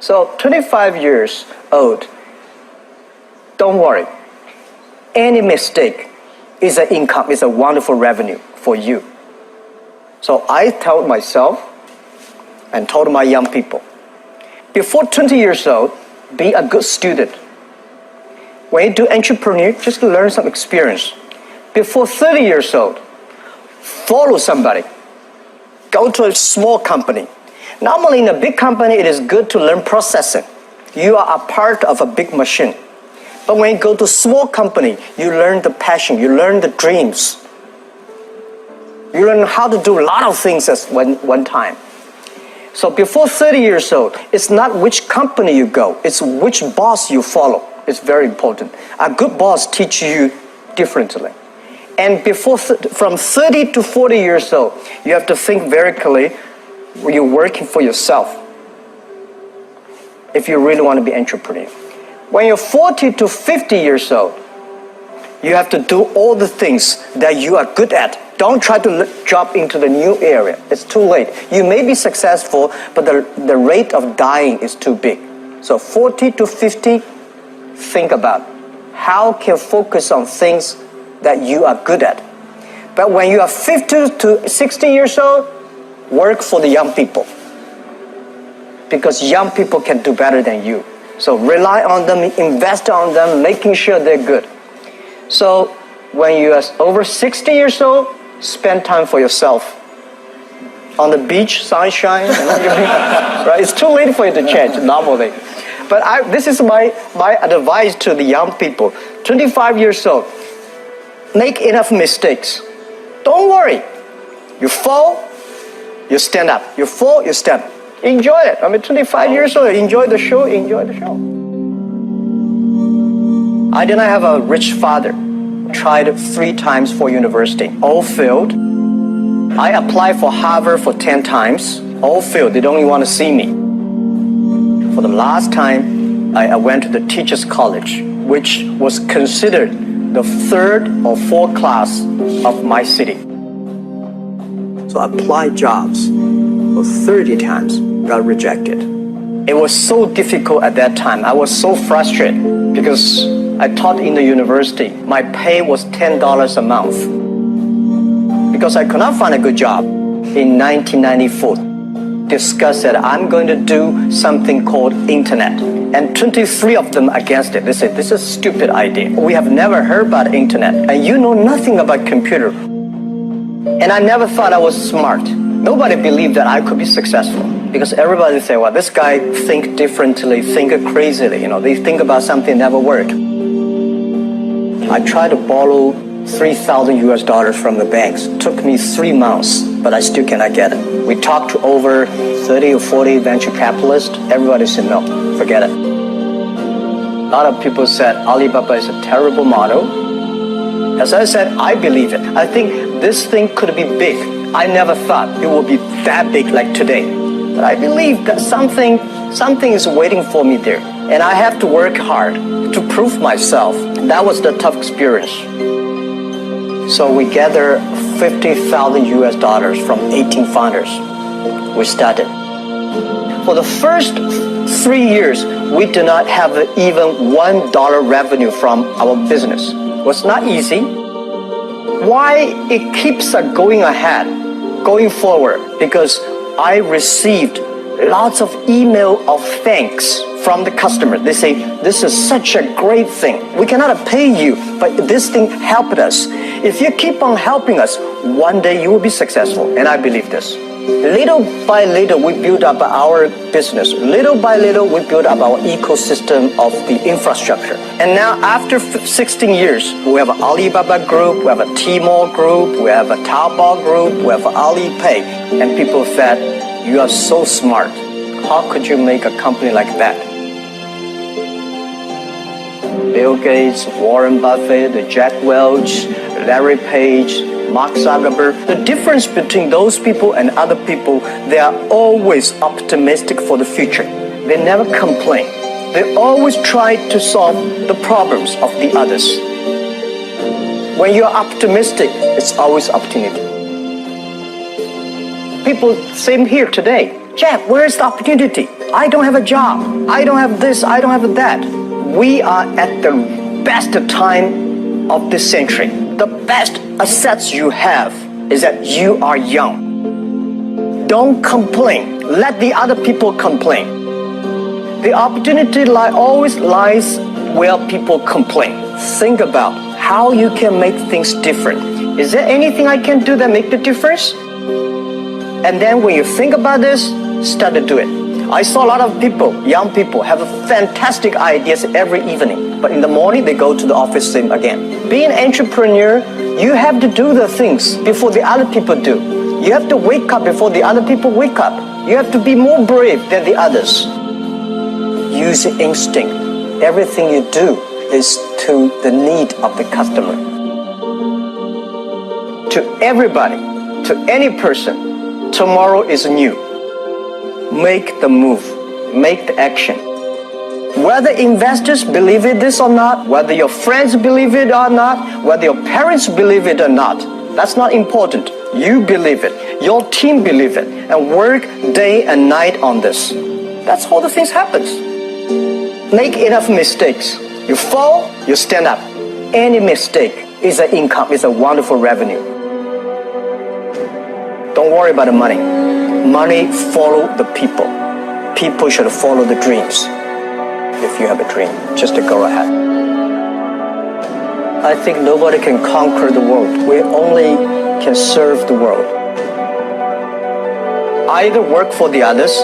So 25 years old, don't worry. Any mistake is an income, is a wonderful revenue for you. So I told myself and told my young people, before 20 years old, be a good student. When you do entrepreneur, just learn some experience. Before 30 years old, follow somebody. Go to a small company. Normally in a big company, it is good to learn processing. You are a part of a big machine. But when you go to a small company, you learn the passion, you learn the dreams. You learn how to do a lot of things at one time. So before 30 years old, it's not which company you go, it's which boss you follow. It's very important. A good boss teaches you differently. And from 30 to 40 years old, you have to think very clearly, you're working for yourself if you really want to be an entrepreneur. When you're 40 to 50 years old, you have to do all the things that you are good at. Don't try to jump into the new area. It's too late. You may be successful, but the rate of dying is too big. So 40 to 50, think about how can you focus on things that you are good at. But when you are 50 to 60 years old, work for the young people. Because young people can do better than you. So rely on them, invest on them, making sure they're good. So when you are over 60 years old, spend time for yourself. On the beach, sunshine, right? It's too late for you to change normally. But this is my advice to the young people. 25 years old, make enough mistakes. Don't worry. You fall, you stand up. You fall, you stand up. Enjoy it. 25 years old, enjoy the show. I did not have a rich father. Tried 3 times for university. All failed. I applied for Harvard for 10 times. All failed. They don't even want to see me. For the last time, I went to the teacher's college, which was considered the 3rd or 4th class of my city. So I applied jobs for 30 times, got rejected. It was so difficult at that time. I was so frustrated because I taught in the university. My pay was $10 a month because I could not find a good job. In 1994, discussed that I'm going to do something called internet. And 23 of them against it. They said, this is a stupid idea. We have never heard about internet. And you know nothing about computer. And I never thought I was smart. Nobody believed that I could be successful. Because everybody say, well, this guy think differently, think crazily. They think about something never work. I tried to borrow $3,000 from the banks. It took me 3 months, but I still cannot get it. We talked to over 30 or 40 venture capitalists. Everybody said, no, forget it. A lot of people said Alibaba is a terrible model. As I said, I believe it. I think this thing could be big. I never thought it would be that big like today. But I believe that something is waiting for me there. And I have to work hard to prove myself. That was the tough experience. So we gathered $50,000 from 18 founders. We started. For the first 3 years, we did not have even $1 revenue from our business. It was not easy. Why it keeps going ahead, going forward? Because I received lots of email of thanks from the customer. They say, this is such a great thing. We cannot pay you, but this thing helped us. If you keep on helping us, one day you will be successful. And I believe this. Little by little, we build up our business. Little by little, we build up our ecosystem of the infrastructure. And now, after 16 years, we have an Alibaba group, we have a Tmall group, we have a Taobao group, we have Alipay. And people said, you are so smart. How could you make a company like that? Bill Gates, Warren Buffett, Jack Welch, Larry Page, Mark Zuckerberg. The difference between those people and other people, they are always optimistic for the future. They never complain. They always try to solve the problems of the others. When you are optimistic, it's always opportunity. People, same here today. Jack, where is the opportunity? I don't have a job. I don't have this. I don't have that. We are at the best time of this century. The best assets you have is that you are young. Don't complain. Let the other people complain. The opportunity always lies where people complain. Think about how you can make things different. Is there anything I can do that make the difference? And then when you think about this, start to do it. I saw a lot of people, young people, have fantastic ideas every evening. But in the morning, they go to the office same again. Being an entrepreneur, you have to do the things before the other people do. You have to wake up before the other people wake up. You have to be more brave than the others. Use your instinct. Everything you do is to the need of the customer. To everybody, to any person, tomorrow is new. Make the move, make the action. Whether investors believe it this or not, whether your friends believe it or not, whether your parents believe it or not, that's not important. You believe it, your team believe it, and work day and night on this. That's how the things happens. Make enough mistakes. You fall, you stand up. Any mistake is an income, is a wonderful revenue. Don't worry about the money. Money follow the people. People should follow the dreams. If you have a dream, just to go ahead. I think nobody can conquer the world. We only can serve the world. Either work for the others